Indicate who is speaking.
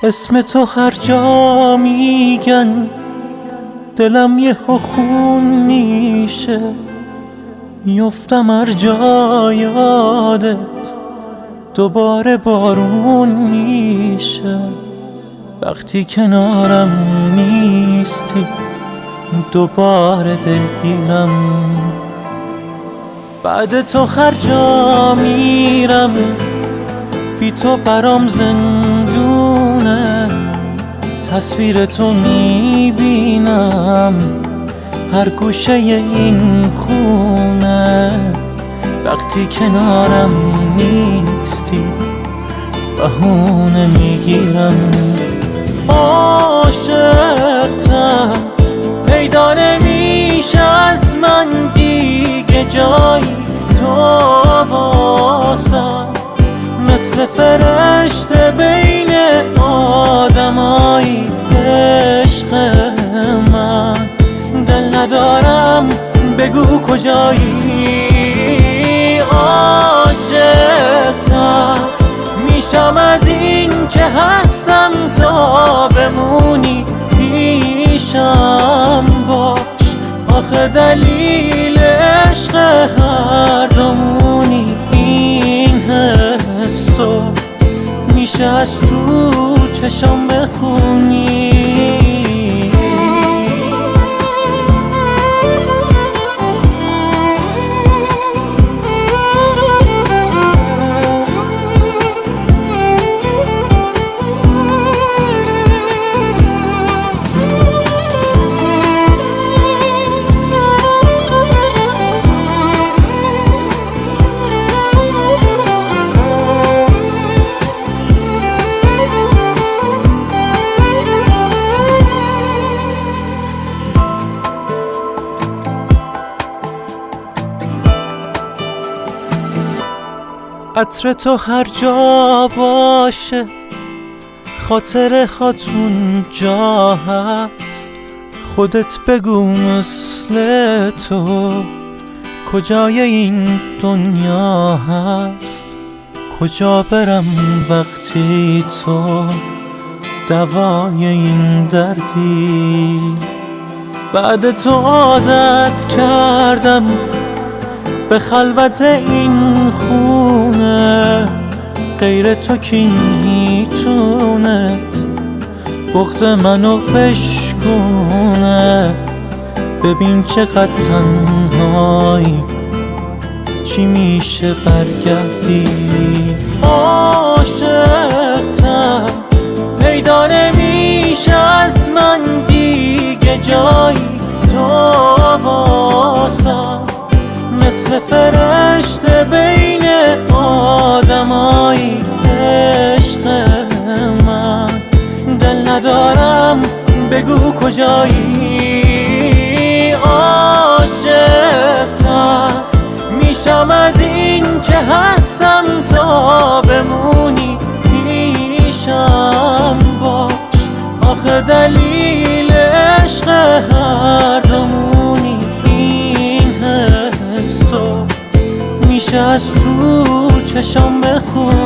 Speaker 1: اسم تو هر جا میگن دلم یه خون میشه، میفتم هر جا یادت دوباره بارون میشه. وقتی کنارم نیستی دوباره دلگیرم، بعد تو هر جا میرم بی تو برام زندونه. تصویر تو میبینم هر گوشه این خونه. وقتی کنارم نیستی بهونه میگیرم. عاشقتم پیدا نمیشه از من دیگه جایی تو واسم، مثل فرشته بین آدمایی. عشق من دل ندارم بگو کجایی. عاشقتم میشم از این که هستم تا بمونی پیشم باش. آخه دلیل عشق هر دومونی این حسو میشه از تو چشم بخونی. عطر تو هر جا باشه خاطره هاتون جا هست. خودت بگو مثل تو کجای این دنیا هست. کجا برم وقتی تو دوای این دردی. بعد تو عادت کردم به خلوت این خونه، غیر تو کی میتونست بغض منو بشکونه. ببین چقدر تنهایی چی میشه برگردی. عاشقتم پیدا نمیشه از من دیگه جایی تو واسم، مثل فرشته بین آدمایی. عشق من دل ندارم بگو کجایی. عاشقتم میشم از این که هستم تا بمونی پیشم باش. آخه دلیل عشق هر دومونی این حسو میشه از تو چشم بخون.